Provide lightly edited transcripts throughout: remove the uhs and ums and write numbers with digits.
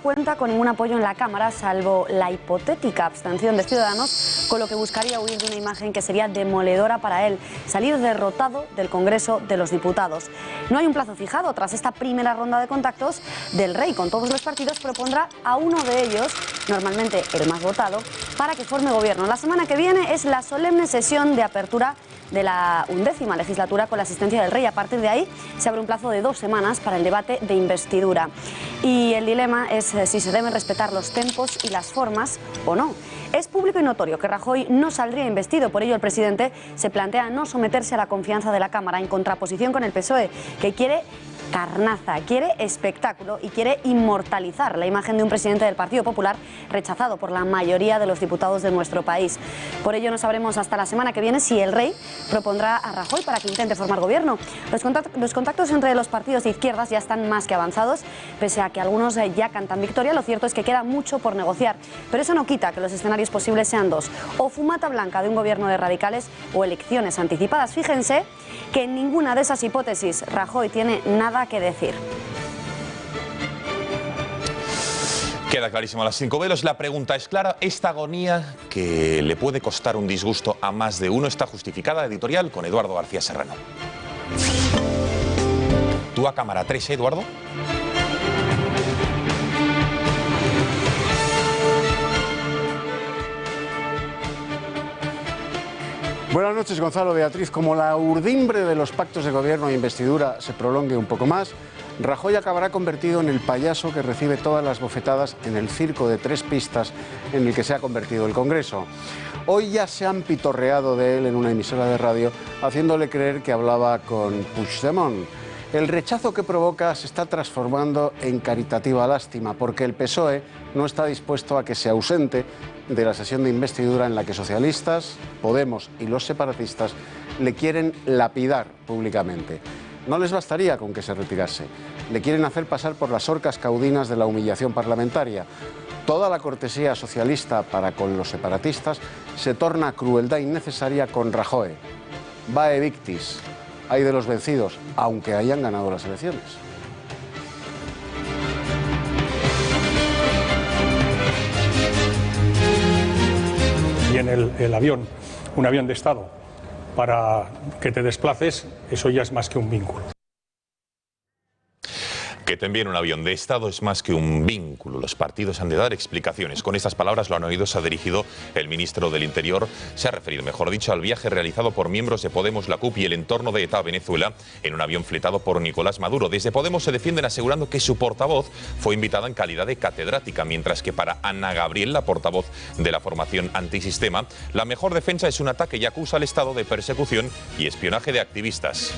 Cuenta con ningún apoyo en la Cámara, salvo la hipotética abstención de Ciudadanos, con lo que buscaría huir de una imagen que sería demoledora para él, salir derrotado del Congreso de los Diputados. No hay un plazo fijado. Tras esta primera ronda de contactos del Rey con todos los partidos, propondrá a uno de ellos, normalmente el más votado, para que forme gobierno. La semana que viene es la solemne sesión de apertura de la 11ª legislatura con la asistencia del Rey. A partir de ahí se abre un plazo de 2 semanas para el debate de investidura. Y el dilema es si se deben respetar los tempos y las formas o no. Es público y notorio que Rajoy no saldría investido, por ello el presidente se plantea no someterse a la confianza de la Cámara, en contraposición con el PSOE, que quiere carnaza, quiere espectáculo y quiere inmortalizar la imagen de un presidente del Partido Popular rechazado por la mayoría de los diputados de nuestro país. Por ello no sabremos hasta la semana que viene si el Rey propondrá a Rajoy para que intente formar gobierno. Los contactos entre los partidos de izquierdas ya están más que avanzados, pese a que algunos ya cantan victoria. Lo cierto es que queda mucho por negociar, pero eso no quita que los escenarios posibles sean dos: o fumata blanca de un gobierno de radicales o elecciones anticipadas. Fíjense que en ninguna de esas hipótesis Rajoy tiene nada que decir. Queda clarísimo a las 5 velos. La pregunta es clara. Esta agonía, que le puede costar un disgusto a más de uno, está justificada. Editorial con Eduardo García Serrano. Tú a cámara 3, Eduardo. Buenas noches, Gonzalo. Beatriz, como la urdimbre de los pactos de gobierno e investidura se prolongue un poco más, Rajoy acabará convertido en el payaso que recibe todas las bofetadas en el circo de 3 pistas en el que se ha convertido el Congreso. Hoy ya se han pitorreado de él en una emisora de radio, haciéndole creer que hablaba con Puigdemont. El rechazo que provoca se está transformando en caritativa lástima, porque el PSOE no está dispuesto a que se ausente de la sesión de investidura en la que socialistas, Podemos y los separatistas le quieren lapidar públicamente. No les bastaría con que se retirase. Le quieren hacer pasar por las horcas caudinas de la humillación parlamentaria. Toda la cortesía socialista para con los separatistas se torna crueldad innecesaria con Rajoy. Vae victis. Hay de los vencidos, aunque hayan ganado las elecciones. Y en el avión, un avión de Estado, para que te desplaces, eso ya es más que un vínculo. Que te envíen un avión de Estado es más que un vínculo. Los partidos han de dar explicaciones. Con estas palabras lo han oído, se ha dirigido el ministro del Interior. Se ha referido, mejor dicho, al viaje realizado por miembros de Podemos, la CUP y el entorno de ETA a Venezuela en un avión fletado por Nicolás Maduro. Desde Podemos se defienden asegurando que su portavoz fue invitada en calidad de catedrática, mientras que para Ana Gabriel, la portavoz de la formación antisistema, la mejor defensa es un ataque y acusa al Estado de persecución y espionaje de activistas.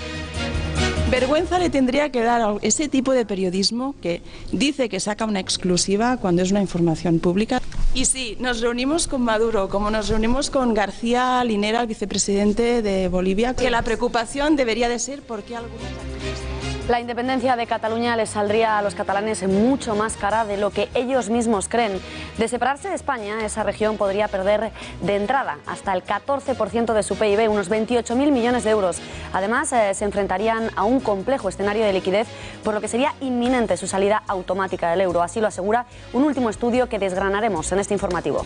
Vergüenza le tendría que dar a ese tipo de periodismo que dice que saca una exclusiva cuando es una información pública. Y sí, nos reunimos con Maduro, como nos reunimos con García Linera, el vicepresidente de Bolivia, que la preocupación debería de ser por qué algunos activistas... La independencia de Cataluña les saldría a los catalanes mucho más cara de lo que ellos mismos creen. De separarse de España, esa región podría perder de entrada hasta el 14% de su PIB, unos 28.000 millones de euros. Además, se enfrentarían a un complejo escenario de liquidez, por lo que sería inminente su salida automática del euro. Así lo asegura un último estudio que desgranaremos en este informativo.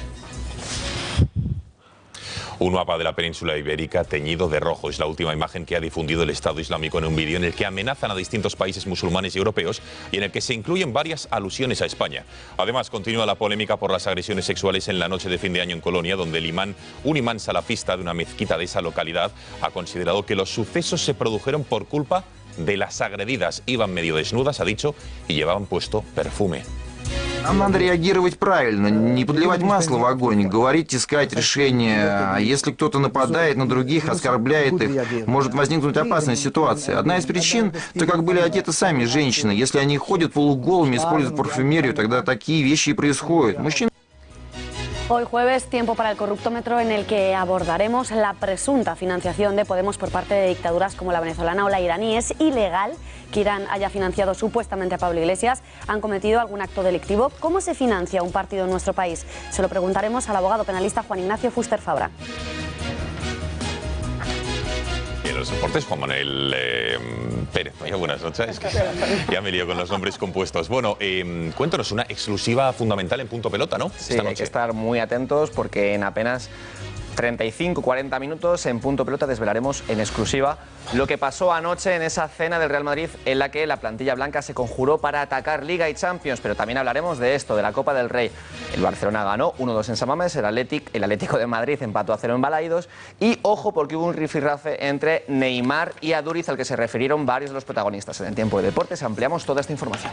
Un mapa de la península ibérica teñido de rojo es la última imagen que ha difundido el Estado Islámico en un vídeo en el que amenazan a distintos países musulmanes y europeos y en el que se incluyen varias alusiones a España. Además, continúa la polémica por las agresiones sexuales en la noche de fin de año en Colonia, donde un imán salafista de una mezquita de esa localidad ha considerado que los sucesos se produjeron por culpa de las agredidas. Iban medio desnudas, ha dicho, y llevaban puesto perfume. Нам надо реагировать правильно, не подливать масло в огонь, говорить, искать решения. Если кто-то нападает на других, оскорбляет их, может возникнуть опасная ситуация. Одна из причин, то как были одеты сами женщины. Если они ходят полуголыми, используют парфюмерию, тогда такие вещи и происходят. Мужчины... Hoy jueves, tiempo para el corruptómetro, en el que abordaremos la presunta financiación de Podemos por parte de dictaduras como la venezolana o la iraní. ¿Es ilegal que Irán haya financiado supuestamente a Pablo Iglesias? ¿Han cometido algún acto delictivo? ¿Cómo se financia un partido en nuestro país? Se lo preguntaremos al abogado penalista Juan Ignacio Fuster Fabra. los deportes, Juan Manuel Pérez. Vaya, buenas noches. Es que ya me lío con los nombres compuestos. Bueno, cuéntanos una exclusiva fundamental en Punto Pelota, ¿no? Sí, hay que estar muy atentos porque en apenas 35-40 minutos en Punto Pelota desvelaremos en exclusiva lo que pasó anoche en esa cena del Real Madrid en la que la plantilla blanca se conjuró para atacar Liga y Champions, pero también hablaremos de esto, de la Copa del Rey. El Barcelona ganó 1-2 en San Mamés, el Atlético de Madrid empató a 0 en Balaidos y ojo porque hubo un rifirrafe entre Neymar y Aduriz al que se refirieron varios de los protagonistas. En el Tiempo de Deportes ampliamos toda esta información.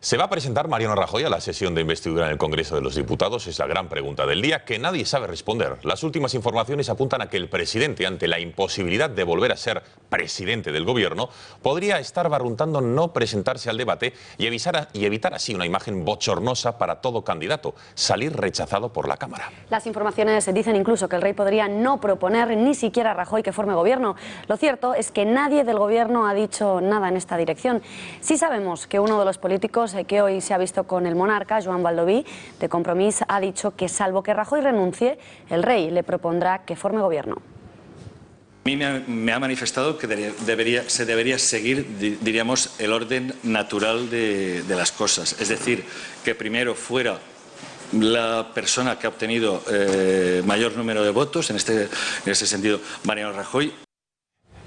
¿Se va a presentar Mariano Rajoy a la sesión de investidura en el Congreso de los Diputados? Es la gran pregunta del día que nadie sabe responder. Las últimas informaciones apuntan a que el presidente, ante la imposibilidad de volver a ser presidente del gobierno, podría estar barruntando no presentarse al debate y evitar así una imagen bochornosa para todo candidato, salir rechazado por la Cámara. Las informaciones dicen incluso que el rey podría no proponer ni siquiera a Rajoy que forme gobierno. Lo cierto es que nadie del gobierno ha dicho nada en esta dirección. Sí sabemos que uno de los políticos que hoy se ha visto con el monarca, Joan Baldoví, de Compromís, ha dicho que salvo que Rajoy renuncie, el rey le propondrá que forme gobierno. A mí me ha manifestado que se debería seguir, diríamos, el orden natural de las cosas. Es decir, que primero fuera la persona que ha obtenido mayor número de votos, en ese sentido, Mariano Rajoy.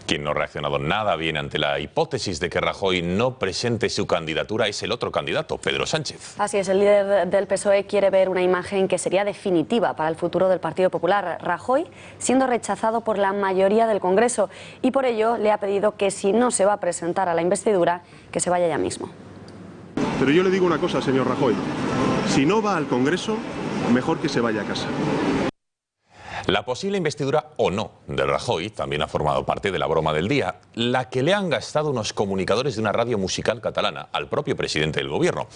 Quien no ha reaccionado nada bien ante la hipótesis de que Rajoy no presente su candidatura es el otro candidato, Pedro Sánchez. Así es, el líder del PSOE quiere ver una imagen que sería definitiva para el futuro del Partido Popular. Rajoy siendo rechazado por la mayoría del Congreso y por ello le ha pedido que si no se va a presentar a la investidura, que se vaya ya mismo. Pero yo le digo una cosa, señor Rajoy, si no va al Congreso, mejor que se vaya a casa. La posible investidura o no de Rajoy también ha formado parte de la broma del día, la que le han gastado unos comunicadores de una radio musical catalana al propio presidente del gobierno.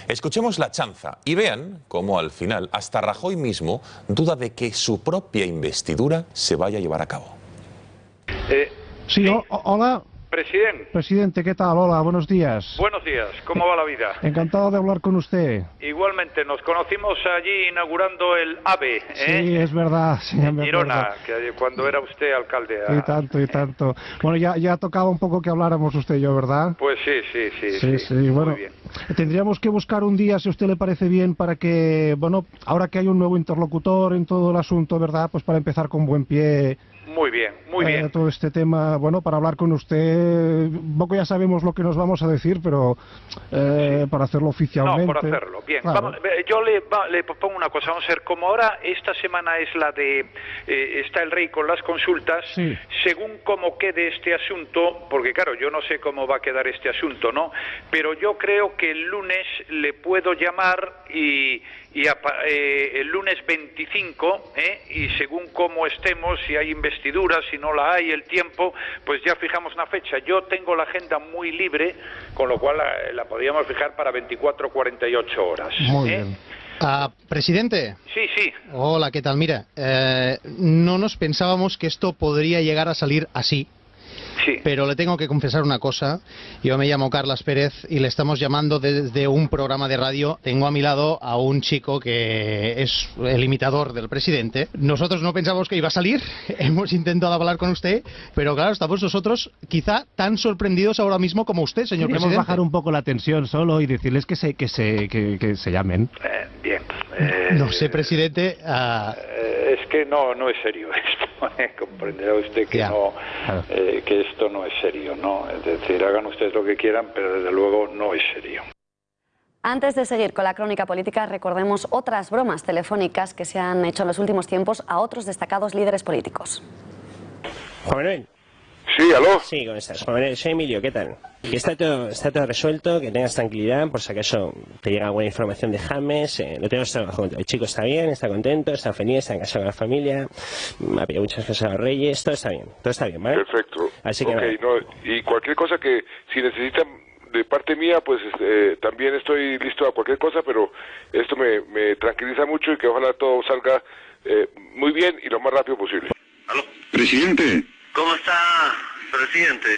Escuchemos la chanza y vean cómo al final hasta Rajoy mismo duda de que su propia investidura se vaya a llevar a cabo. Sí, hola. Presidente, ¿qué tal? Hola, buenos días. Buenos días, ¿cómo va la vida? Encantado de hablar con usted. Igualmente, nos conocimos allí inaugurando el AVE, ¿eh? Sí, es verdad. Sí, en Girona, cuando era usted alcalde. Y tanto, y tanto. Bueno, ya tocaba un poco que habláramos usted y yo, ¿verdad? Pues sí. Bueno, muy bien. Tendríamos que buscar un día, si a usted le parece bien, para que, bueno, ahora que hay un nuevo interlocutor en todo el asunto, ¿verdad? Pues para empezar con buen pie. Muy bien. Todo este tema, bueno, para hablar con usted, un poco ya sabemos lo que nos vamos a decir, pero para hacerlo oficialmente. No, por hacerlo, bien. Claro. Vamos, yo le propongo una cosa, vamos a ver, como ahora esta semana es la de, está el rey con las consultas, sí. Según cómo quede este asunto, porque claro, yo no sé cómo va a quedar este asunto, ¿no? Pero yo creo que el lunes le puedo llamar y el lunes 25, y según cómo estemos, si hay investiduras, si no la hay, el tiempo, pues ya fijamos una fecha. Yo tengo la agenda muy libre, con lo cual la podríamos fijar para 24 o 48 horas. Muy bien. Presidente. Sí. Hola, ¿qué tal? Mira, no nos pensábamos que esto podría llegar a salir así. Sí. Pero le tengo que confesar una cosa. Yo me llamo Carlas Pérez y le estamos llamando desde un programa de radio. Tengo a mi lado a un chico que es el imitador del presidente. Nosotros no pensamos que iba a salir. Hemos intentado hablar con usted, pero claro, estamos nosotros quizá tan sorprendidos ahora mismo como usted, señor presidente. Queremos bajar un poco la tensión solo y decirles que se llamen. Bien. No sé, presidente. Es que no es serio esto. Comprenderá usted que que esto no es serio, ¿no? Es decir, hagan ustedes lo que quieran, pero desde luego no es serio. Antes de seguir con la crónica política, recordemos otras bromas telefónicas que se han hecho en los últimos tiempos a otros destacados líderes políticos. Juan Manuel. Sí, ¿aló? Sí, ¿cómo estás? Juan Manuel, soy Emilio, ¿qué tal? Que está todo resuelto, que tengas tranquilidad, por si acaso te llega alguna información de James, lo tenemos todo junto. El chico está bien, está contento, está feliz, está en casa con la familia, me ha pedido muchas cosas a los reyes, todo está bien, ¿vale? Perfecto. Así que y cualquier cosa que, si necesitan de parte mía, pues también estoy listo a cualquier cosa, pero esto me tranquiliza mucho y que ojalá todo salga muy bien y lo más rápido posible. ¿Aló? Presidente. ¿Cómo está, presidente?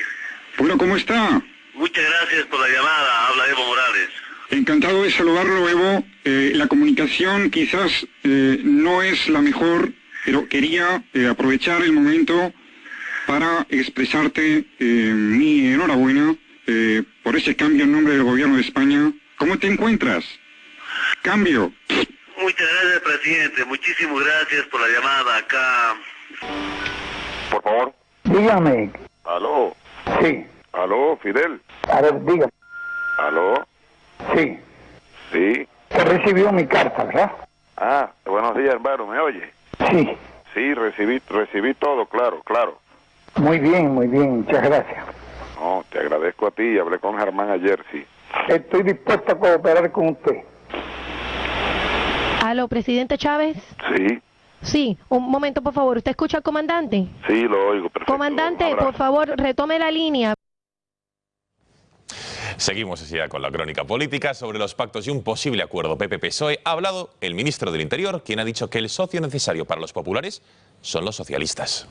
Bueno, ¿cómo está? Muchas gracias por la llamada. Habla Evo Morales. Encantado de saludarlo, Evo. La comunicación quizás no es la mejor, pero quería aprovechar el momento para expresarte mi enhorabuena por ese cambio en nombre del gobierno de España. ¿Cómo te encuentras? Cambio. Muchas gracias, presidente. Muchísimas gracias por la llamada acá. Por favor. Dígame. Aló. Sí. Aló, Fidel. A ver, dígame. Aló. Sí. Sí. Se recibió mi carta, ¿verdad? Ah, buenos días, hermano. ¿Me oye? Sí. Sí, recibí todo, claro. Muy bien, muchas gracias. No, te agradezco a ti. Hablé con Germán ayer, sí. Estoy dispuesto a cooperar con usted. Aló, presidente Chávez. Sí. Sí, un momento, por favor. ¿Usted escucha al comandante? Sí, lo oigo, perfecto. Comandante, por favor, retome la línea. Seguimos así ya con la crónica política sobre los pactos y un posible acuerdo PP-PSOE. Ha hablado el ministro del Interior, quien ha dicho que el socio necesario para los populares son los socialistas.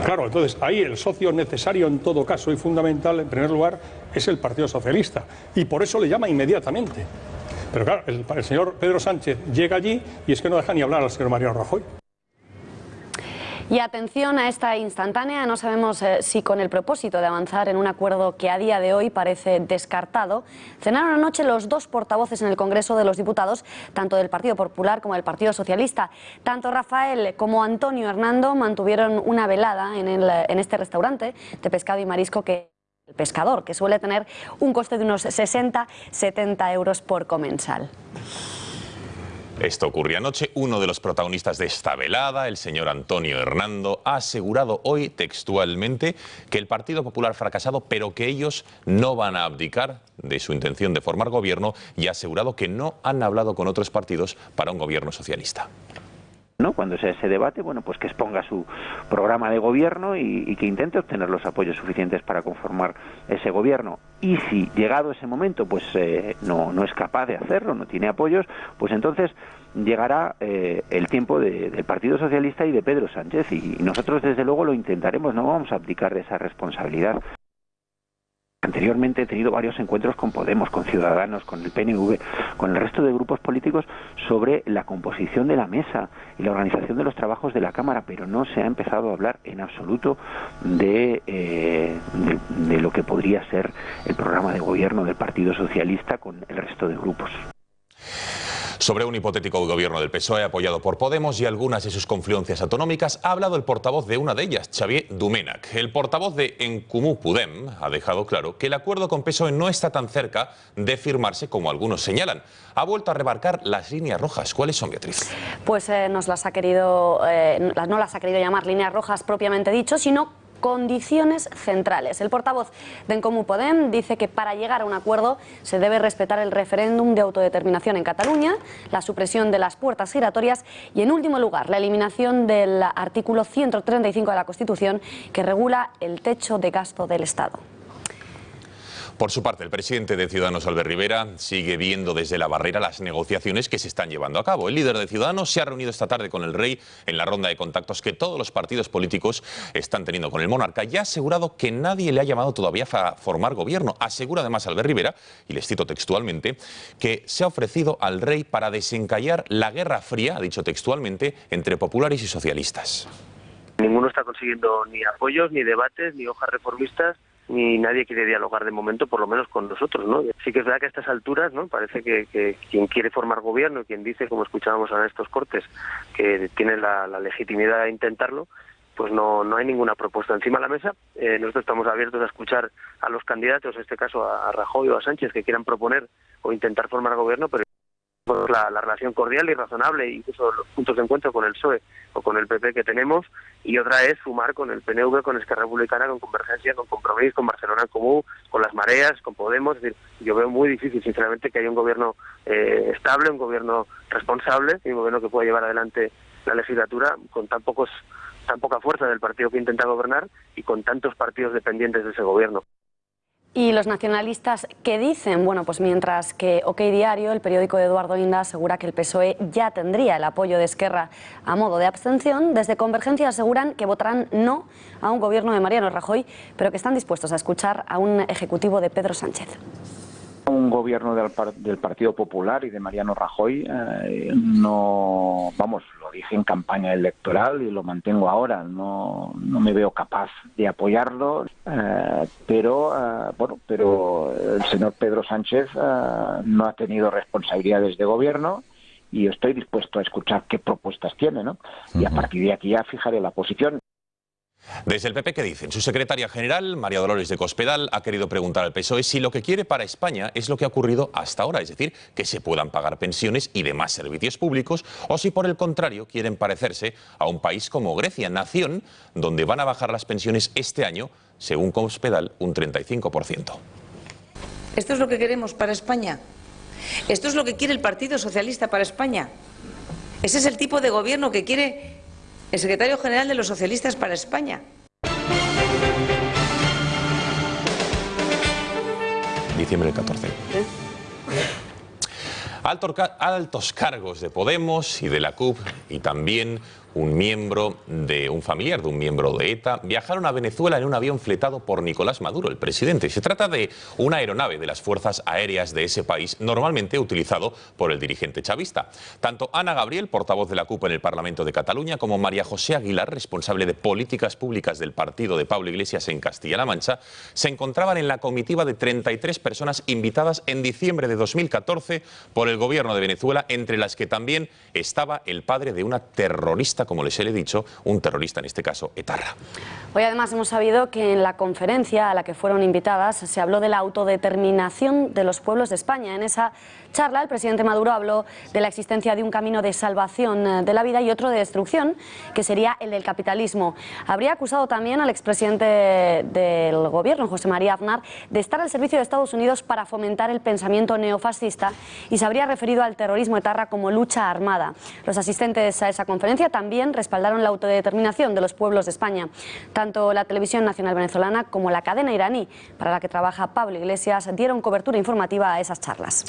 Claro, entonces ahí el socio necesario en todo caso y fundamental, en primer lugar, es el Partido Socialista. Y por eso le llama inmediatamente. Pero claro, el señor Pedro Sánchez llega allí y es que no deja ni hablar al señor Mariano Rajoy. Y atención a esta instantánea, no sabemos si con el propósito de avanzar en un acuerdo que a día de hoy parece descartado, cenaron anoche los dos portavoces en el Congreso de los Diputados, tanto del Partido Popular como del Partido Socialista. Tanto Rafael como Antonio Hernando mantuvieron una velada en este restaurante de pescado y marisco que el Pescador, que suele tener un coste de unos 60-70 euros por comensal. Esto ocurrió anoche. Uno de los protagonistas de esta velada, el señor Antonio Hernando, ha asegurado hoy textualmente que el Partido Popular ha fracasado, pero que ellos no van a abdicar de su intención de formar gobierno, y ha asegurado que no han hablado con otros partidos para un gobierno socialista. ¿No? Cuando sea ese debate, bueno, pues que exponga su programa de gobierno y que intente obtener los apoyos suficientes para conformar ese gobierno. Y si llegado ese momento pues no es capaz de hacerlo, no tiene apoyos, pues entonces llegará el tiempo del Partido Socialista y de Pedro Sánchez, y nosotros desde luego lo intentaremos, no vamos a abdicar de esa responsabilidad. Anteriormente he tenido varios encuentros con Podemos, con Ciudadanos, con el PNV, con el resto de grupos políticos sobre la composición de la mesa y la organización de los trabajos de la Cámara, pero no se ha empezado a hablar en absoluto de lo que podría ser el programa de gobierno del Partido Socialista con el resto de grupos. Sobre un hipotético gobierno del PSOE apoyado por Podemos y algunas de sus confluencias autonómicas ha hablado el portavoz de una de ellas, Xavier Domènech. El portavoz de En Comú Podem ha dejado claro que el acuerdo con PSOE no está tan cerca de firmarse como algunos señalan. Ha vuelto a remarcar las líneas rojas. ¿Cuáles son, Beatriz? Pues no las ha querido llamar líneas rojas propiamente dicho, sino condiciones centrales. El portavoz de En Comú Podem dice que para llegar a un acuerdo se debe respetar el referéndum de autodeterminación en Cataluña, la supresión de las puertas giratorias y, en último lugar, la eliminación del artículo 135 de la Constitución que regula el techo de gasto del Estado. Por su parte, el presidente de Ciudadanos, Albert Rivera, sigue viendo desde la barrera las negociaciones que se están llevando a cabo. El líder de Ciudadanos se ha reunido esta tarde con el rey en la ronda de contactos que todos los partidos políticos están teniendo con el monarca, y ha asegurado que nadie le ha llamado todavía a formar gobierno. Asegura además Albert Rivera, y les cito textualmente, que se ha ofrecido al rey para desencallar la guerra fría, ha dicho textualmente, entre populares y socialistas. Ninguno está consiguiendo ni apoyos, ni debates, ni hojas reformistas, ni nadie quiere dialogar de momento, por lo menos con nosotros, ¿no? Sí que es verdad que a estas alturas, ¿no?, parece que quien quiere formar gobierno, quien dice, como escuchábamos en estos cortes, que tiene la legitimidad de intentarlo, pues no hay ninguna propuesta encima de la mesa. Nosotros estamos abiertos a escuchar a los candidatos, en este caso a Rajoy o a Sánchez, que quieran proponer o intentar formar gobierno, pero la relación cordial y razonable, incluso los puntos de encuentro con el PSOE o con el PP que tenemos, y otra es sumar con el PNV, con Esquerra Republicana, con Convergencia, con Compromís, con Barcelona en Comú, con las Mareas, con Podemos. Es decir, yo veo muy difícil, sinceramente, que haya un gobierno estable, un gobierno responsable, y un gobierno que pueda llevar adelante la legislatura con tan poca fuerza del partido que intenta gobernar y con tantos partidos dependientes de ese gobierno. ¿Y los nacionalistas qué dicen? Bueno, pues mientras que OK Diario, el periódico de Eduardo Inda, asegura que el PSOE ya tendría el apoyo de Esquerra a modo de abstención, desde Convergencia aseguran que votarán no a un gobierno de Mariano Rajoy, pero que están dispuestos a escuchar a un ejecutivo de Pedro Sánchez. Un gobierno del Partido Popular y de Mariano Rajoy no, vamos, lo dije en campaña electoral y lo mantengo ahora, no me veo capaz de apoyarlo, pero el señor Pedro Sánchez no ha tenido responsabilidades de gobierno y estoy dispuesto a escuchar qué propuestas tiene, ¿no? Y a partir de aquí ya fijaré la posición. Desde el PP, ¿qué dicen? Su secretaria general, María Dolores de Cospedal, ha querido preguntar al PSOE si lo que quiere para España es lo que ha ocurrido hasta ahora, es decir, que se puedan pagar pensiones y demás servicios públicos, o si por el contrario quieren parecerse a un país como Grecia, nación donde van a bajar las pensiones este año, según Cospedal, un 35%. ¿Esto es lo que queremos para España? ¿Esto es lo que quiere el Partido Socialista para España? ¿Ese es el tipo de gobierno que quiere el secretario general de los socialistas para España? Diciembre del 14. Altos cargos de Podemos y de la CUP y también un familiar de un miembro de ETA viajaron a Venezuela en un avión fletado por Nicolás Maduro, el presidente. Se trata de una aeronave de las fuerzas aéreas de ese país, normalmente utilizado por el dirigente chavista. Tanto Ana Gabriel, portavoz de la CUP en el Parlamento de Cataluña, como María José Aguilar, responsable de políticas públicas del partido de Pablo Iglesias en Castilla-La Mancha, se encontraban en la comitiva de 33 personas invitadas en diciembre de 2014 por el gobierno de Venezuela, entre las que también estaba el padre de una terrorista, como les he dicho, un terrorista, en este caso, etarra. Hoy además hemos sabido que en la conferencia a la que fueron invitadas se habló de la autodeterminación de los pueblos de España. En esa charla el presidente Maduro habló de la existencia de un camino de salvación de la vida y otro de destrucción, que sería el del capitalismo. Habría acusado también al expresidente del gobierno, José María Aznar, de estar al servicio de Estados Unidos para fomentar el pensamiento neofascista y se habría referido al terrorismo etarra como lucha armada. Los asistentes a esa conferencia también respaldaron la autodeterminación de los pueblos de España. Tanto la televisión nacional venezolana como la cadena iraní, para la que trabaja Pablo Iglesias, dieron cobertura informativa a esas charlas.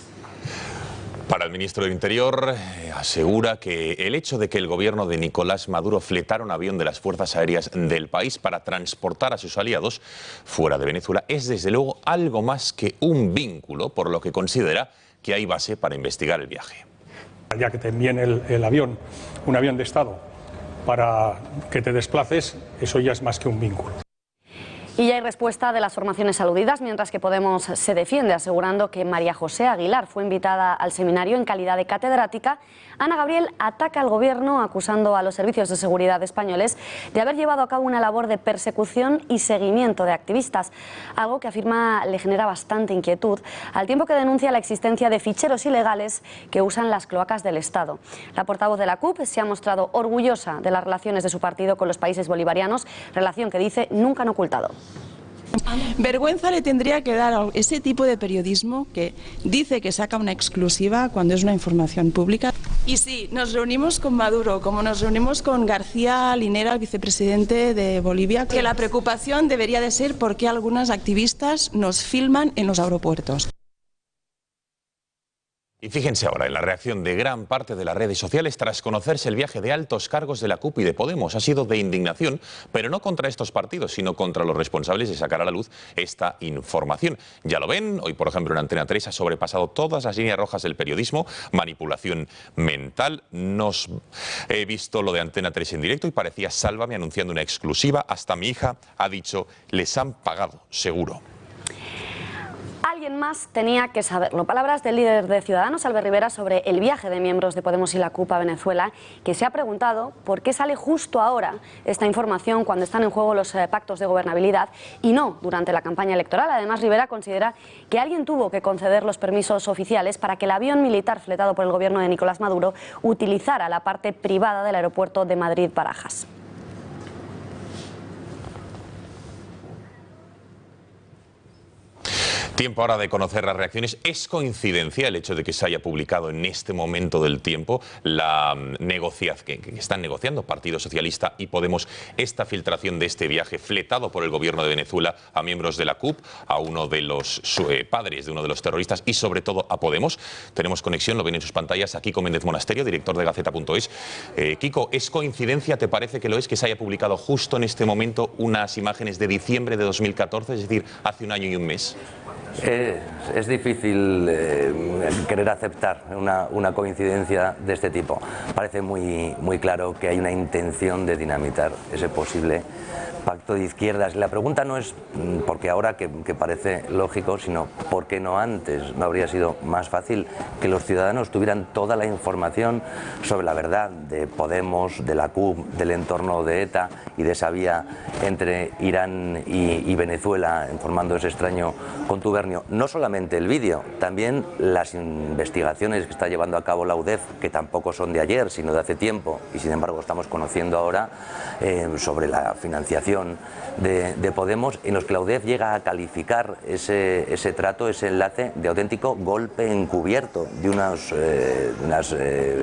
Para el ministro del Interior, asegura que el hecho de que el gobierno de Nicolás Maduro fletara un avión de las fuerzas aéreas del país para transportar a sus aliados fuera de Venezuela es desde luego algo más que un vínculo, por lo que considera que hay base para investigar el viaje. Ya que te envíen el avión, un avión de Estado, para que te desplaces, eso ya es más que un vínculo. Y ya hay respuesta de las formaciones aludidas, mientras que Podemos se defiende asegurando que María José Aguilar fue invitada al seminario en calidad de catedrática. Ana Gabriel ataca al gobierno acusando a los servicios de seguridad españoles de haber llevado a cabo una labor de persecución y seguimiento de activistas, algo que afirma le genera bastante inquietud, al tiempo que denuncia la existencia de ficheros ilegales que usan las cloacas del Estado. La portavoz de la CUP se ha mostrado orgullosa de las relaciones de su partido con los países bolivarianos, relación que dice nunca han ocultado. Vergüenza le tendría que dar a ese tipo de periodismo que dice que saca una exclusiva cuando es una información pública. Y sí, nos reunimos con Maduro, como nos reunimos con García Linera, el vicepresidente de Bolivia, que la preocupación debería de ser por qué algunas activistas nos filman en los aeropuertos. Y fíjense ahora en la reacción de gran parte de las redes sociales tras conocerse el viaje de altos cargos de la CUP y de Podemos. Ha sido de indignación, pero no contra estos partidos, sino contra los responsables de sacar a la luz esta información. Ya lo ven, hoy por ejemplo en Antena 3 ha sobrepasado todas las líneas rojas del periodismo, manipulación mental. He visto lo de Antena 3 en directo y parecía Sálvame anunciando una exclusiva. Hasta mi hija ha dicho, les han pagado, seguro. Alguien más tenía que saberlo. Palabras del líder de Ciudadanos, Albert Rivera, sobre el viaje de miembros de Podemos y la CUP a Venezuela, que se ha preguntado por qué sale justo ahora esta información cuando están en juego los pactos de gobernabilidad y no durante la campaña electoral. Además, Rivera considera que alguien tuvo que conceder los permisos oficiales para que el avión militar fletado por el gobierno de Nicolás Maduro utilizara la parte privada del aeropuerto de Madrid-Barajas. Tiempo ahora de conocer las reacciones. ¿Es coincidencia el hecho de que se haya publicado en este momento del tiempo la negociación que están negociando Partido Socialista y Podemos esta filtración de este viaje fletado por el gobierno de Venezuela a miembros de la CUP, a uno de los padres de uno de los terroristas y sobre todo a Podemos? Tenemos conexión, lo ven en sus pantallas, a Kiko Méndez Monasterio, director de Gaceta.es. Kiko, ¿es coincidencia, te parece que lo es, que se haya publicado justo en este momento unas imágenes de diciembre de 2014, es decir, hace un año y un mes? Es difícil querer aceptar una coincidencia de este tipo. Parece muy claro que hay una intención de dinamitar ese posible pacto de izquierdas. La pregunta no es porque ahora, que parece lógico, sino por qué no antes. ¿No habría sido más fácil que los ciudadanos tuvieran toda la información sobre la verdad de Podemos, de la CUP, del entorno de ETA y de esa vía entre Irán y Venezuela, formando ese extraño contubernio? No solamente el vídeo, también las investigaciones que está llevando a cabo la UDEF, que tampoco son de ayer, sino de hace tiempo, y sin embargo estamos conociendo ahora sobre la financiación de Podemos, en los que la UDEF llega a calificar ese trato, ese enlace, de auténtico golpe encubierto de unos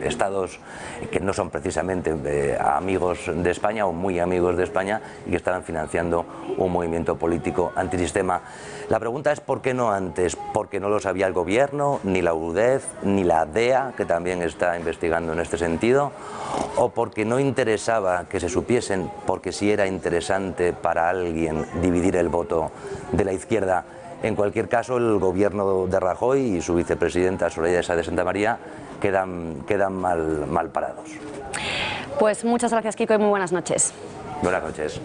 estados que no son precisamente amigos de España o muy amigos de España y que estaban financiando un movimiento político antisistema. La pregunta es ¿por qué no antes? ¿Porque no lo sabía el gobierno, ni la UDEF, ni la DEA, que también está investigando en este sentido? ¿O porque no interesaba que se supiesen, porque sí era interesante para alguien dividir el voto de la izquierda? En cualquier caso, el gobierno de Rajoy y su vicepresidenta Soraya Sáenz de Santamaría quedan mal parados. Pues muchas gracias, Kiko, y muy buenas noches. Buenas noches.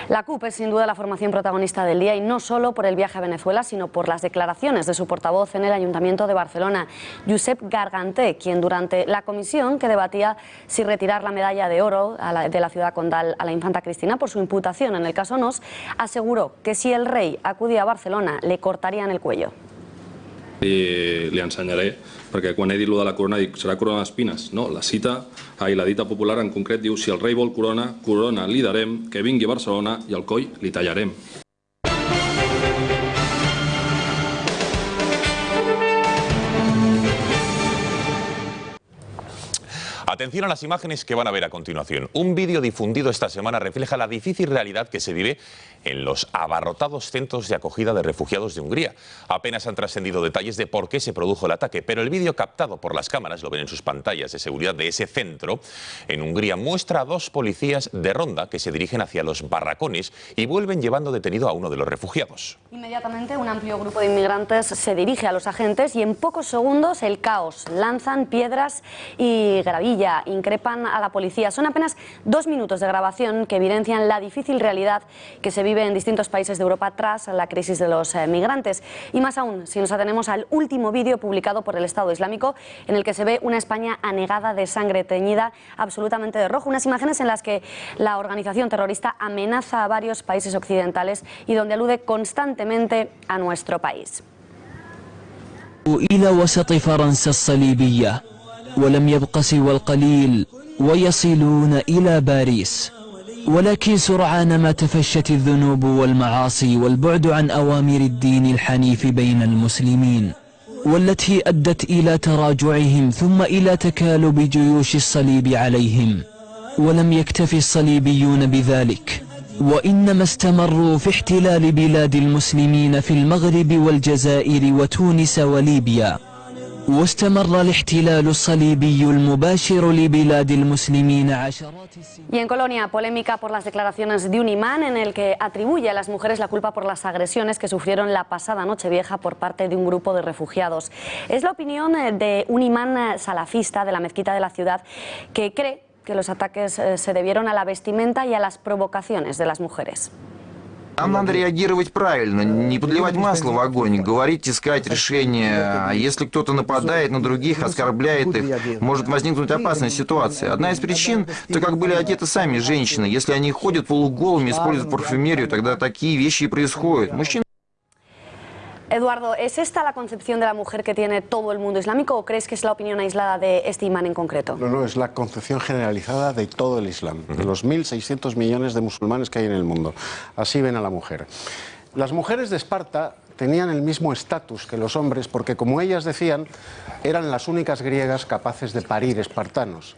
La CUP es sin duda la formación protagonista del día, y no solo por el viaje a Venezuela, sino por las declaraciones de su portavoz en el Ayuntamiento de Barcelona, Josep Garganté, quien durante la comisión que debatía si retirar la medalla de oro de la ciudad condal a la infanta Cristina por su imputación en el caso Nos, aseguró que si el rey acudía a Barcelona le cortarían el cuello. Li ensenyaré, perquè quan he dit lo de la corona dic serà corona d'espines. No, la dita popular en concret diu si el rei vol corona, corona li darem, que vingui a Barcelona i el coll li tallarem. Atención a las imágenes que van a ver a continuación. Un vídeo difundido esta semana refleja la difícil realidad que se vive en los abarrotados centros de acogida de refugiados de Hungría. Apenas han trascendido detalles de por qué se produjo el ataque, pero el vídeo captado por las cámaras, lo ven en sus pantallas de seguridad de ese centro en Hungría, muestra a dos policías de ronda que se dirigen hacia los barracones y vuelven llevando detenido a uno de los refugiados. Inmediatamente un amplio grupo de inmigrantes se dirige a los agentes y en pocos segundos el caos. Lanzan piedras y gravilla, increpan a la policía. Son apenas 2 minutos de grabación que evidencian la difícil realidad que se vive en distintos países de Europa tras la crisis de los migrantes. Y más aún, si nos atenemos al último vídeo publicado por el Estado Islámico, en el que se ve una España anegada de sangre, teñida absolutamente de rojo. Unas imágenes en las que la organización terrorista amenaza a varios países occidentales y donde alude constantemente a nuestro país. إلى وسط فرنسا الصليبية ولم يبق سوى القليل ويصلون إلى باريس، ولكن سرعان ما تفشت الذنوب والمعاصي والبعد عن أوامر الدين الحنيف بين المسلمين، والتي أدت إلى تراجعهم ثم إلى تكالب جيوش الصليب عليهم. ولم يكتف الصليبيون بذلك، وإنما استمروا في احتلال بلاد المسلمين في المغرب والجزائر وتونس وليبيا. واستمر الاحتلال الصليبي المباشر لبلاد المسلمين عشرات السنين. Y en Colonia, polémica por las declaraciones de un imán en el que atribuye a las mujeres la culpa por las agresiones que sufrieron la pasada Nochevieja por parte de un grupo de refugiados. Es la opinión de un imán salafista de la mezquita de la ciudad que cree que los ataques se debieron a la vestimenta y a las provocaciones de las mujeres. Нам надо реагировать правильно, не подливать масло в огонь, говорить, искать решения. Если кто-то нападает на других, оскорбляет их, может возникнуть опасная ситуация. Одна из причин, то как были одеты сами женщины. Если они ходят полуголыми, используют парфюмерию, тогда такие вещи и происходят. Мужчины... Eduardo, ¿es esta la concepción de la mujer que tiene todo el mundo islámico o crees que es la opinión aislada de este imán en concreto? No, es la concepción generalizada de todo el Islam, de los 1.600 millones de musulmanes que hay en el mundo. Así ven a la mujer. Las mujeres de Esparta tenían el mismo estatus que los hombres porque, como ellas decían, eran las únicas griegas capaces de parir espartanos.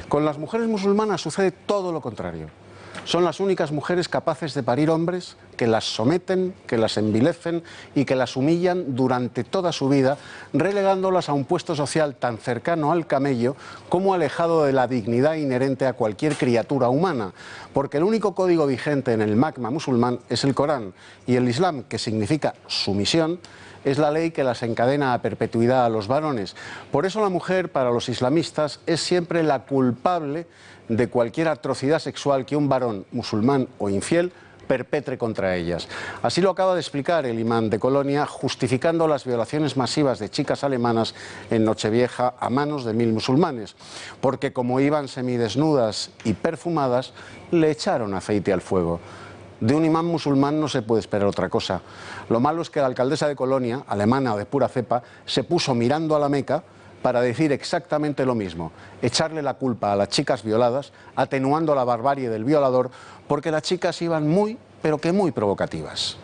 Con las mujeres musulmanas sucede todo lo contrario. Son las únicas mujeres capaces de parir hombres que que las someten, que las envilecen y que las humillan durante toda su vida, relegándolas a un puesto social tan cercano al camello como alejado de la dignidad inherente a cualquier criatura humana, porque el único código vigente en el magma musulmán es el Corán, y el Islam, que significa sumisión, es la ley que las encadena a perpetuidad a los varones. Por eso la mujer, para los islamistas, es siempre la culpable de cualquier atrocidad sexual que un varón musulmán o infiel perpetre contra ellas. Así lo acaba de explicar el imán de Colonia, justificando las violaciones masivas de chicas alemanas en Nochevieja a manos de 1000 musulmanes, porque como iban semidesnudas y perfumadas, le echaron aceite al fuego. De un imán musulmán no se puede esperar otra cosa. Lo malo es que la alcaldesa de Colonia, alemana o de pura cepa, se puso mirando a la Meca para decir exactamente lo mismo, echarle la culpa a las chicas violadas, atenuando la barbarie del violador, porque las chicas iban muy, pero que muy provocativas.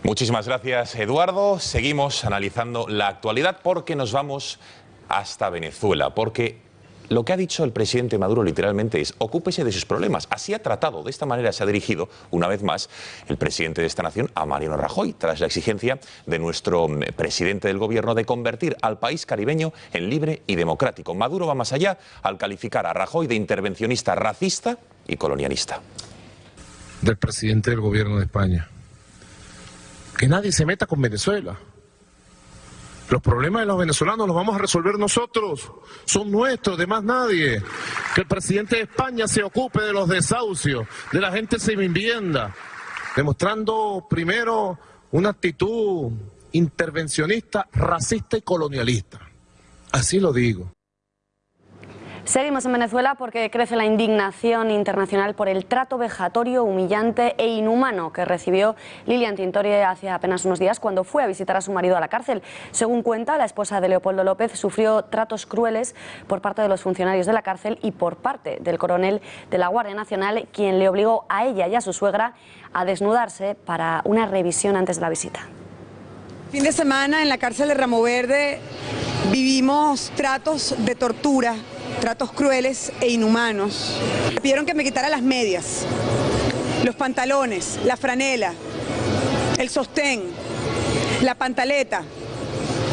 Muchísimas gracias, Eduardo. Seguimos analizando la actualidad porque nos vamos hasta Venezuela, porque lo que ha dicho el presidente Maduro literalmente es: ocúpese de sus problemas. Así ha tratado, de esta manera se ha dirigido una vez más el presidente de esta nación a Mariano Rajoy, tras la exigencia de nuestro presidente del gobierno de convertir al país caribeño en libre y democrático. Maduro va más allá al calificar a Rajoy de intervencionista racista y colonialista. Del presidente del gobierno de España: que nadie se meta con Venezuela. Los problemas de los venezolanos los vamos a resolver nosotros, son nuestros, de más nadie. Que el presidente de España se ocupe de los desahucios, de la gente sin vivienda, demostrando primero una actitud intervencionista, racista y colonialista. Así lo digo. Seguimos en Venezuela porque crece la indignación internacional por el trato vejatorio, humillante e inhumano que recibió Lilian Tintori hace apenas unos días cuando fue a visitar a su marido a la cárcel. Según cuenta, la esposa de Leopoldo López sufrió tratos crueles por parte de los funcionarios de la cárcel y por parte del coronel de la Guardia Nacional, quien le obligó a ella y a su suegra a desnudarse para una revisión antes de la visita. Fin de semana en la cárcel de Ramo Verde vivimos tratos de tortura, tratos crueles e inhumanos. Me pidieron que me quitara las medias, los pantalones, la franela, el sostén, la pantaleta.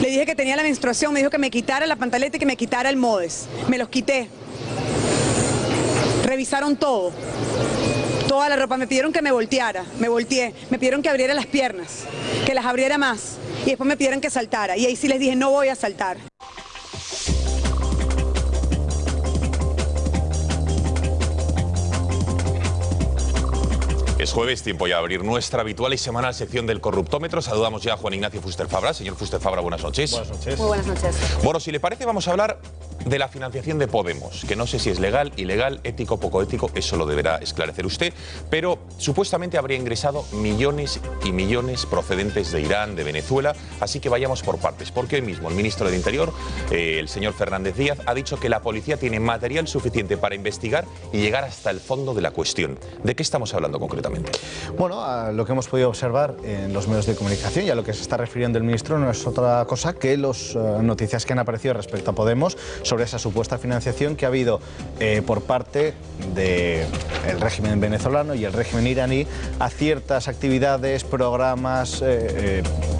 Le dije que tenía la menstruación, me dijo que me quitara la pantaleta y que me quitara el modes. Me los quité. Revisaron todo, toda la ropa. Me pidieron que me volteara, me volteé. Me pidieron que abriera las piernas, que las abriera más. Y después me pidieron que saltara. Y ahí sí les dije, no voy a saltar. Es jueves, tiempo ya de abrir nuestra habitual y semanal sección del corruptómetro. Saludamos ya a Juan Ignacio Fuster Fabra. Señor Fuster Fabra, buenas noches. Buenas noches. Muy buenas noches. Bueno, si le parece, vamos a hablar de la financiación de Podemos, que no sé si es legal, ilegal, ético, poco ético, eso lo deberá esclarecer usted, pero supuestamente habría ingresado millones y millones procedentes de Irán, de Venezuela, así que vayamos por partes, porque hoy mismo el ministro del Interior, el señor Fernández Díaz, ha dicho que la policía tiene material suficiente para investigar y llegar hasta el fondo de la cuestión. ¿De qué estamos hablando concretamente? Bueno, a lo que hemos podido observar en los medios de comunicación y a lo que se está refiriendo el ministro no es otra cosa que las noticias que han aparecido respecto a Podemos sobre esa supuesta financiación que ha habido por parte del régimen venezolano y el régimen iraní a ciertas actividades, programas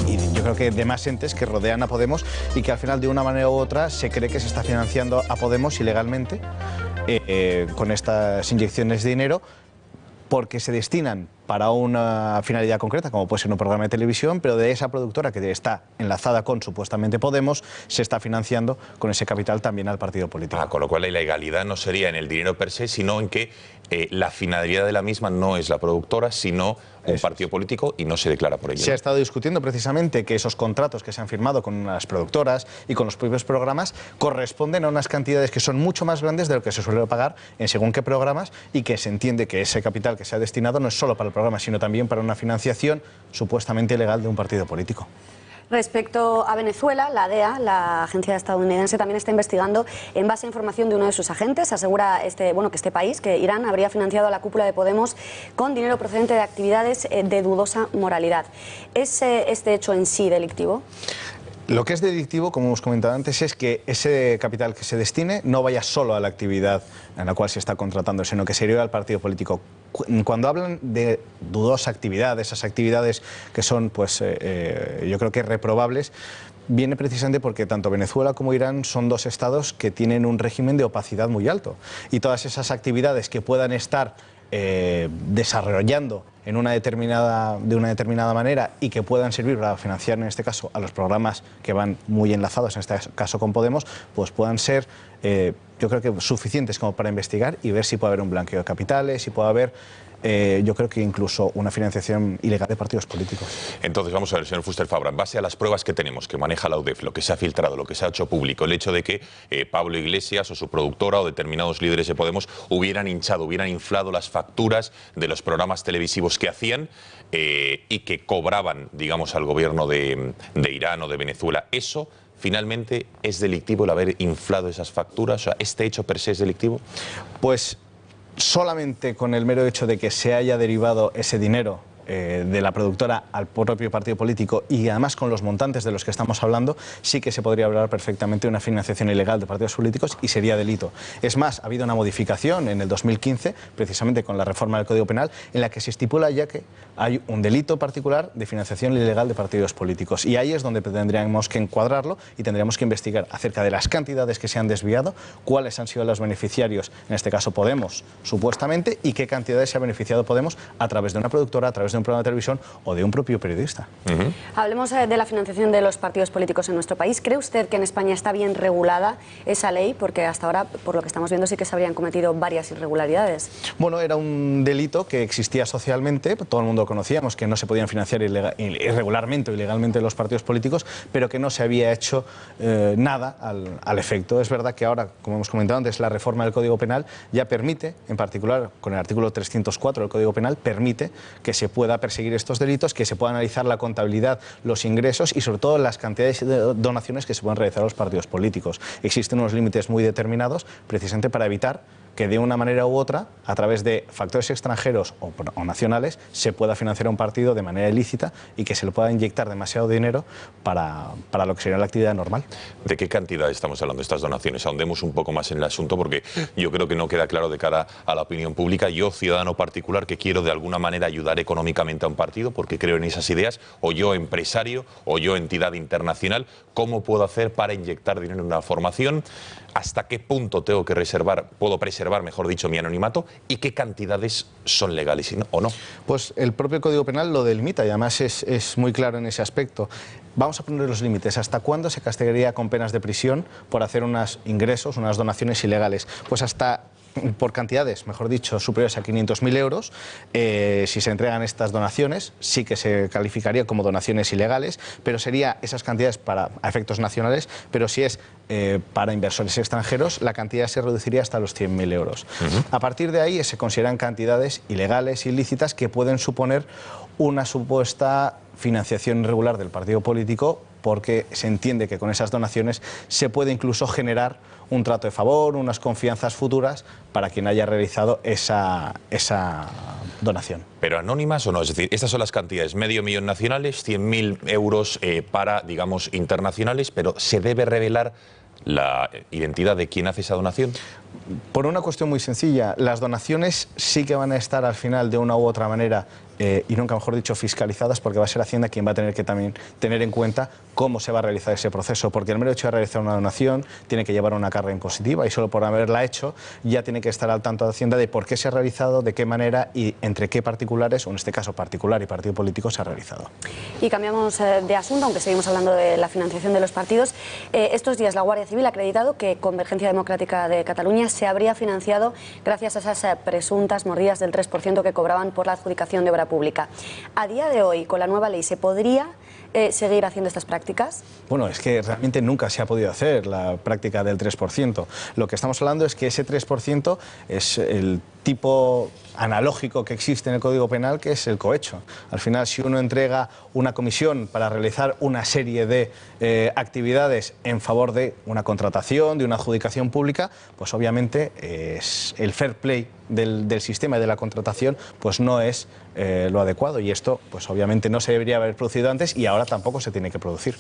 y yo creo que demás entes que rodean a Podemos y que al final de una manera u otra se cree que se está financiando a Podemos ilegalmente con estas inyecciones de dinero porque se destinan para una finalidad concreta, como puede ser un programa de televisión, pero de esa productora que está enlazada con supuestamente Podemos, se está financiando con ese capital también al partido político. Con lo cual la ilegalidad no sería en el dinero per se, sino en que la finalidad de la misma no es la productora, sino un partido político y no se declara por ello. Se ha estado discutiendo precisamente que esos contratos que se han firmado con las productoras y con los propios programas corresponden a unas cantidades que son mucho más grandes de lo que se suele pagar en según qué programas y que se entiende que ese capital que se ha destinado no es solo para el programa, sino también para una financiación supuestamente ilegal de un partido político. Respecto a Venezuela, la DEA, la agencia estadounidense, también está investigando en base a información de uno de sus agentes. Asegura que este país, que Irán, habría financiado a la cúpula de Podemos con dinero procedente de actividades de dudosa moralidad. ¿Es este hecho en sí delictivo? Lo que es delictivo, como hemos comentado antes, es que ese capital que se destine no vaya solo a la actividad en la cual se está contratando, sino que se lleve al partido político. Cuando hablan de dudosa actividad, esas actividades que son, pues, yo creo que reprobables, viene precisamente porque tanto Venezuela como Irán son dos estados que tienen un régimen de opacidad muy alto. Y todas esas actividades que puedan estar desarrollando de una determinada manera y que puedan servir para financiar, en este caso, a los programas que van muy enlazados, en este caso con Podemos, pues puedan ser, yo creo que suficientes como para investigar y ver si puede haber un blanqueo de capitales, si puede haber, yo creo que incluso una financiación ilegal de partidos políticos. Entonces, vamos a ver, señor Fuster Fabra, en base a las pruebas que tenemos, que maneja la UDEF, lo que se ha filtrado, lo que se ha hecho público, el hecho de que Pablo Iglesias o su productora o determinados líderes de Podemos hubieran inflado las facturas de los programas televisivos que hacían y que cobraban, digamos, al gobierno de Irán o de Venezuela, ¿eso finalmente es delictivo el haber inflado esas facturas? O sea, ¿este hecho per se es delictivo? Pues solamente con el mero hecho de que se haya derivado ese dinero de la productora al propio partido político y además con los montantes de los que estamos hablando, sí que se podría hablar perfectamente de una financiación ilegal de partidos políticos y sería delito. Es más, ha habido una modificación en el 2015, precisamente con la reforma del Código Penal, en la que se estipula ya que hay un delito particular de financiación ilegal de partidos políticos. Y ahí es donde tendríamos que encuadrarlo y tendríamos que investigar acerca de las cantidades que se han desviado, cuáles han sido los beneficiarios, en este caso Podemos, supuestamente, y qué cantidades se ha beneficiado Podemos a través de una productora, a través de un programa de televisión o de un propio periodista. Hablemos de la financiación de los partidos políticos en nuestro país. ¿Cree usted que en España está bien regulada esa ley? Porque hasta ahora, por lo que estamos viendo, sí que se habrían cometido varias irregularidades. Bueno, era un delito que existía socialmente, todo el mundo conocíamos que no se podían financiar irregularmente o ilegalmente los partidos políticos, pero que no se había hecho nada al efecto. Es verdad que ahora, como hemos comentado antes, la reforma del Código Penal ya permite, en particular con el artículo 304 del Código Penal, permite que se pueda perseguir estos delitos, que se pueda analizar la contabilidad, los ingresos y sobre todo las cantidades de donaciones que se pueden realizar a los partidos políticos. Existen unos límites muy determinados precisamente para evitar que de una manera u otra, a través de factores extranjeros o nacionales, se pueda financiar a un partido de manera ilícita y que se le pueda inyectar demasiado dinero para lo que sería la actividad normal. ¿De qué cantidad estamos hablando de estas donaciones? Ahondemos un poco más en el asunto porque yo creo que no queda claro de cara a la opinión pública. Yo, ciudadano particular, que quiero de alguna manera ayudar económicamente a un partido porque creo en esas ideas, o yo empresario, o yo entidad internacional, ¿cómo puedo hacer para inyectar dinero en una formación? ¿Hasta qué punto tengo que puedo preservar, mejor dicho, mi anonimato? ¿Y qué cantidades son legales o no? Pues el propio Código Penal lo delimita y además es muy claro en ese aspecto. Vamos a poner los límites. ¿Hasta cuándo se castigaría con penas de prisión por hacer unos ingresos, unas donaciones ilegales? Pues hasta por cantidades, mejor dicho, superiores a 500.000 euros, si se entregan estas donaciones, sí que se calificaría como donaciones ilegales, pero sería esas cantidades para efectos nacionales, pero si es para inversores extranjeros, la cantidad se reduciría hasta los 100.000 euros. A partir de ahí se consideran cantidades ilegales, ilícitas, que pueden suponer una supuesta financiación irregular del partido político, porque se entiende que con esas donaciones se puede incluso generar un trato de favor, unas confianzas futuras para quien haya realizado esa donación. ¿Pero anónimas o no? Es decir, estas son las cantidades, $500.000 nacionales, 100.000 euros para, digamos, internacionales, pero ¿se debe revelar la identidad de quien hace esa donación? Por una cuestión muy sencilla, las donaciones sí que van a estar al final de una u otra manera y nunca mejor dicho fiscalizadas, porque va a ser Hacienda quien va a tener que también tener en cuenta cómo se va a realizar ese proceso, porque el mero hecho de realizar una donación tiene que llevar una carga impositiva y solo por haberla hecho ya tiene que estar al tanto de Hacienda de por qué se ha realizado, de qué manera y entre qué particulares, o en este caso particular y partido político, se ha realizado. Y cambiamos de asunto, aunque seguimos hablando de la financiación de los partidos. Estos días la Guardia Civil ha acreditado que Convergencia Democrática de Cataluña se habría financiado gracias a esas presuntas mordidas del 3% que cobraban por la adjudicación de obra pública. A día de hoy, con la nueva ley, ¿se podría seguir haciendo estas prácticas? Bueno, es que realmente nunca se ha podido hacer la práctica del 3%. Lo que estamos hablando es que ese 3% es el tipo analógico que existe en el Código Penal, que es el cohecho. Al final, si uno entrega una comisión para realizar una serie de actividades en favor de una contratación, de una adjudicación pública, pues obviamente es el fair play del sistema y de la contratación pues no es lo adecuado, y esto pues obviamente no se debería haber producido antes y ahora tampoco se tiene que producir.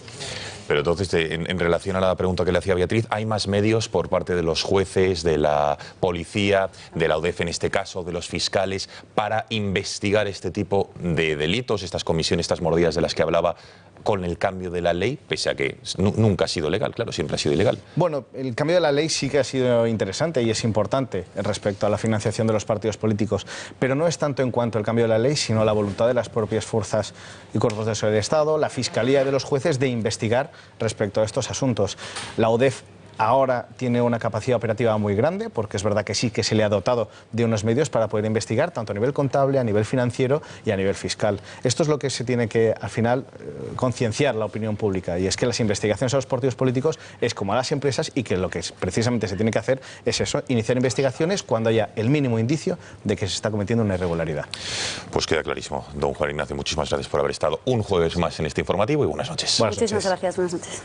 Pero entonces, en relación a la pregunta que le hacía Beatriz, ¿hay más medios por parte de los jueces, de la policía, de la UDEF en este caso, de los fiscales, para investigar este tipo de delitos, estas comisiones, estas mordidas de las que hablaba, con el cambio de la ley, pese a que nunca ha sido legal, claro, siempre ha sido ilegal? Bueno, el cambio de la ley sí que ha sido interesante y es importante respecto a la financiación de los partidos políticos, pero no es tanto en cuanto al cambio de la ley, sino la voluntad de las propias fuerzas y cuerpos de seguridad del Estado, la Fiscalía y de los jueces de investigar respecto a estos asuntos. La UDEF ahora tiene una capacidad operativa muy grande, porque es verdad que sí que se le ha dotado de unos medios para poder investigar, tanto a nivel contable, a nivel financiero y a nivel fiscal. Esto es lo que se tiene que, al final, concienciar la opinión pública, y es que las investigaciones a los partidos políticos es como a las empresas, y que lo que precisamente se tiene que hacer es eso, iniciar investigaciones cuando haya el mínimo indicio de que se está cometiendo una irregularidad. Pues queda clarísimo. Don Juan Ignacio, muchísimas gracias por haber estado un jueves más en este informativo y buenas noches. Muchísimas gracias, buenas noches.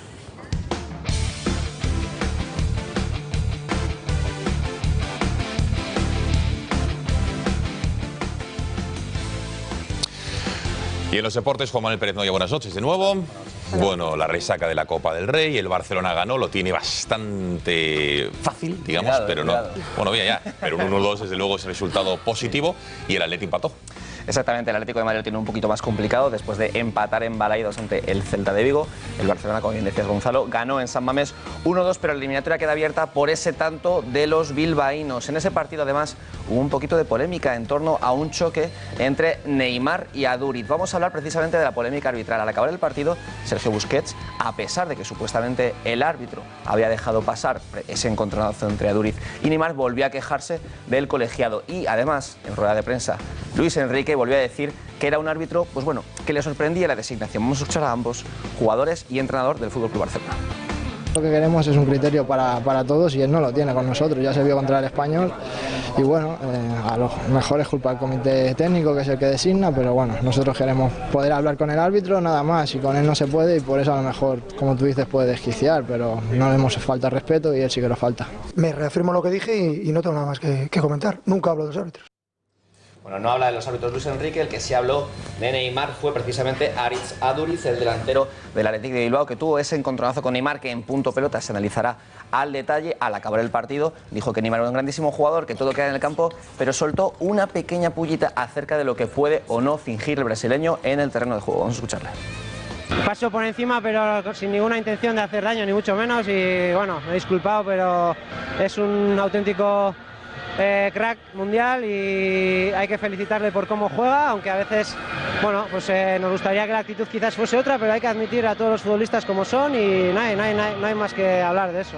Y en los deportes, Juan Manuel Pérez Noya, buenas noches de nuevo. Bueno, la resaca de la Copa del Rey, el Barcelona ganó, lo tiene bastante fácil, digamos, pero no. Bueno, bien, ya, pero un 1-2 desde luego es el resultado positivo y el Atleti empató. Exactamente, el Atlético de Madrid tiene un poquito más complicado después de empatar en Balaidos ante el Celta de Vigo. El Barcelona, como bien decías, Gonzalo, ganó en San Mamés 1-2, pero la eliminatoria queda abierta por ese tanto de los bilbaínos. En ese partido, además, hubo un poquito de polémica en torno a un choque entre Neymar y Aduriz. Vamos a hablar precisamente de la polémica arbitral. Al acabar el partido, Sergio Busquets, a pesar de que supuestamente el árbitro había dejado pasar ese encontronazo entre Aduriz y Neymar, volvió a quejarse del colegiado. Y además, en rueda de prensa, Luis Enrique volvió a decir que era un árbitro, pues bueno, que le sorprendía la designación. Vamos a escuchar a ambos jugadores y entrenador del FC Barcelona. Lo que queremos es un criterio para todos y él no lo tiene con nosotros. Ya se vio contra el Español y bueno, a lo mejor es culpa del comité técnico, que es el que designa, pero bueno, nosotros queremos poder hablar con el árbitro nada más, y con él no se puede, y por eso a lo mejor, como tú dices, puede desquiciar, pero no le hemos falta respeto y él sí que lo falta. Me reafirmo lo que dije y no tengo nada más que comentar. Nunca hablo de los árbitros. Bueno, no habla de los árbitros Luis Enrique, el que sí habló de Neymar fue precisamente Aritz Aduriz, el delantero del Athletic de Bilbao, que tuvo ese encontronazo con Neymar, que en punto pelota se analizará al detalle. Al acabar el partido dijo que Neymar era un grandísimo jugador, que todo queda en el campo, pero soltó una pequeña pullita acerca de lo que puede o no fingir el brasileño en el terreno de juego. Vamos a escucharle. Paso por encima, pero sin ninguna intención de hacer daño, ni mucho menos, y bueno, me he disculpado, pero es un auténtico crack mundial y hay que felicitarle por cómo juega, aunque a veces, bueno, pues nos gustaría que la actitud quizás fuese otra, pero hay que admitir a todos los futbolistas como son y no hay más que hablar de eso.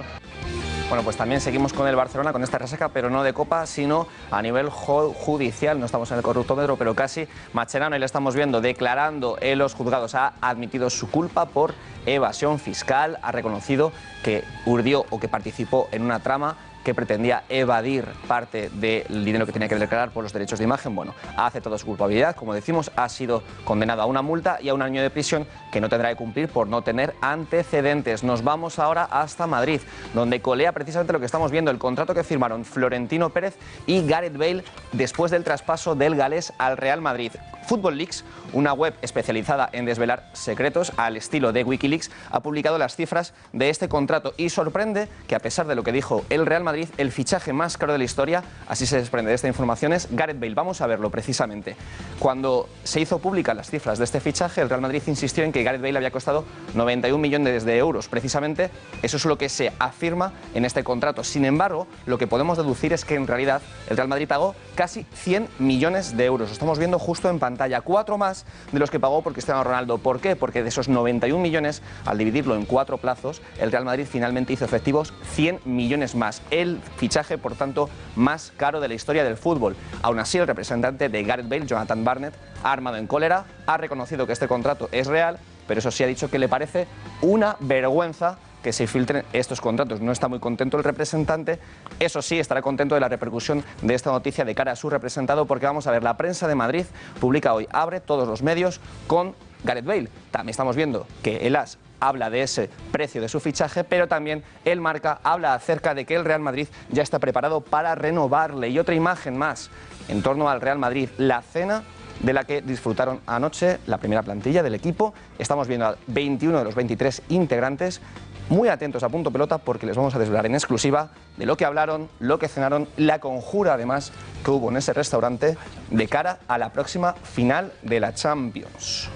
Bueno, pues también seguimos con el Barcelona, con esta resaca, pero no de Copa, sino a nivel judicial. No estamos en el corruptómetro, pero casi. Mascherano, y le estamos viendo declarando en los juzgados, ha admitido su culpa por evasión fiscal, ha reconocido que urdió o que participó en una trama que pretendía evadir parte del dinero que tenía que declarar por los derechos de imagen. Bueno, ha aceptado su culpabilidad, como decimos, ha sido condenado a una multa y a un año de prisión que no tendrá que cumplir por no tener antecedentes. Nos vamos ahora hasta Madrid, donde colea precisamente lo que estamos viendo, el contrato que firmaron Florentino Pérez y Gareth Bale después del traspaso del galés al Real Madrid. Football Leaks, una web especializada en desvelar secretos al estilo de Wikileaks, ha publicado las cifras de este contrato y sorprende que, a pesar de lo que dijo el Real Madrid, el fichaje más caro de la historia, así se desprende de esta información, es Gareth Bale. Vamos a verlo precisamente. Cuando se hizo públicas las cifras de este fichaje, el Real Madrid insistió en que Gareth Bale había costado 91 millones de euros. Precisamente eso es lo que se afirma en este contrato. Sin embargo, lo que podemos deducir es que en realidad el Real Madrid pagó casi 100 millones de euros. Lo estamos viendo justo en pantalla, 4 más de los que pagó por Cristiano Ronaldo. ¿Por qué? Porque de esos 91 millones, al dividirlo en 4 plazos, el Real Madrid finalmente hizo efectivos 100 millones más. El fichaje, por tanto, más caro de la historia del fútbol. Aún así, el representante de Gareth Bale, Jonathan Barnett, ha armado en cólera, ha reconocido que este contrato es real, pero eso sí ha dicho que le parece una vergüenza que se filtren estos contratos. No está muy contento el representante, eso sí, estará contento de la repercusión de esta noticia de cara a su representado, porque vamos a ver, la prensa de Madrid publica hoy, abre todos los medios con Gareth Bale. También estamos viendo que el AS habla de ese precio de su fichaje, pero también el Marca habla acerca de que el Real Madrid ya está preparado para renovarle. Y otra imagen más en torno al Real Madrid, la cena de la que disfrutaron anoche la primera plantilla del equipo. Estamos viendo a 21 de los 23 integrantes. Muy atentos a Punto Pelota porque les vamos a desvelar en exclusiva de lo que hablaron, lo que cenaron, la conjura además que hubo en ese restaurante de cara a la próxima final de la Champions.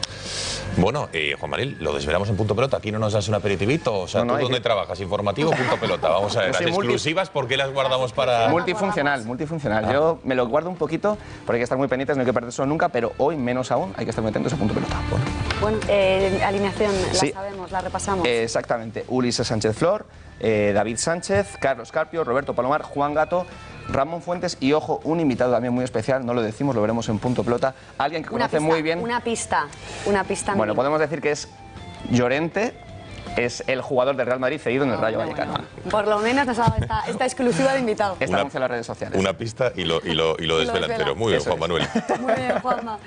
Bueno, Juan Manuel, lo desvelamos en Punto Pelota. Aquí no nos das un aperitivito. O sea, ¿tú dónde trabajas? ¿Informativo o Punto Pelota? Vamos a ver, las exclusivas, ¿por qué las guardamos para...? Multifuncional. Yo me lo guardo un poquito porque hay que estar muy pendientes, no hay que perderse nunca, pero hoy menos aún hay que estar muy atentos a Punto Pelota. Bueno, alineación, la sabemos, la repasamos. Exactamente. Ulises Sánchez Flor, David Sánchez, Carlos Carpio, Roberto Palomar, Juan Gato, Ramón Fuentes y, ojo, un invitado también muy especial, no lo decimos, lo veremos en Punto Pelota, alguien que conoce muy bien... Una pista. Bueno, podemos decir que es Llorente, es el jugador del Real Madrid cedido en el Rayo Vallecano. Por lo menos nos ha dado esta exclusiva de invitado. Está anunciado en las redes sociales. Una pista y lo desvelan entero. Muy bien, Juan Manuel. Muy bien, Juanma.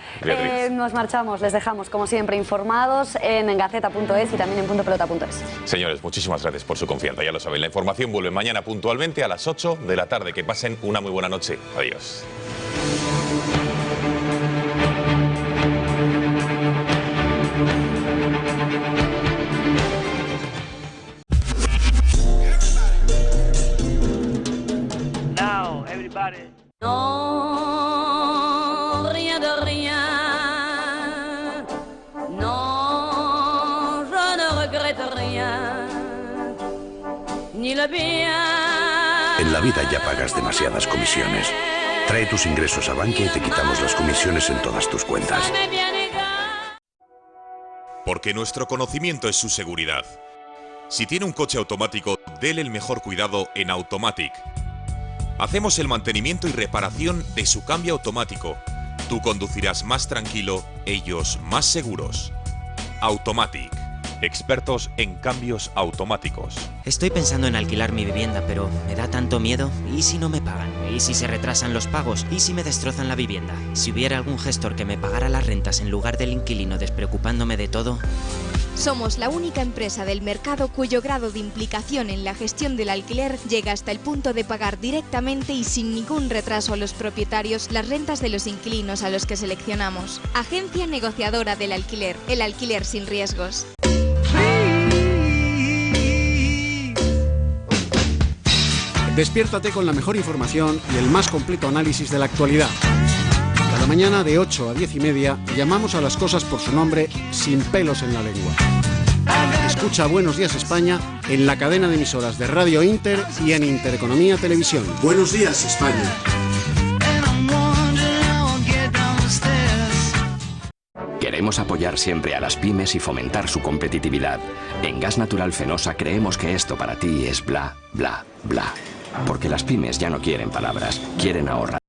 Nos marchamos, les dejamos, como siempre, informados en Gaceta.es y también en puntopelota.es. Señores, muchísimas gracias por su confianza, ya lo saben. La información vuelve mañana puntualmente a las 8 de la tarde. Que pasen una muy buena noche. Adiós. Non, rien de rien. Non, je ne regrette rien. Ni le bien. En la vida ya pagas demasiadas comisiones. Trae tus ingresos a Bankia y te quitamos las comisiones en todas tus cuentas. Porque nuestro conocimiento es su seguridad. Si tiene un coche automático, dele el mejor cuidado en Automatic. Hacemos el mantenimiento y reparación de su cambio automático. Tú conducirás más tranquilo, ellos más seguros. Automatic. Expertos en cambios automáticos. Estoy pensando en alquilar mi vivienda, pero me da tanto miedo. ¿Y si no me pagan? ¿Y si se retrasan los pagos? ¿Y si me destrozan la vivienda? Si hubiera algún gestor que me pagara las rentas en lugar del inquilino despreocupándome de todo... Somos la única empresa del mercado cuyo grado de implicación en la gestión del alquiler llega hasta el punto de pagar directamente y sin ningún retraso a los propietarios las rentas de los inquilinos a los que seleccionamos. Agencia negociadora del alquiler, el alquiler sin riesgos. Despiértate con la mejor información y el más completo análisis de la actualidad. Cada mañana de 8 a 10 y media llamamos a las cosas por su nombre sin pelos en la lengua. Escucha Buenos Días España en la cadena de emisoras de Radio Inter y en Intereconomía Televisión. Buenos Días España. Queremos apoyar siempre a las pymes y fomentar su competitividad. En Gas Natural Fenosa creemos que esto para ti es bla, bla, bla. Porque las pymes ya no quieren palabras, quieren ahorrar.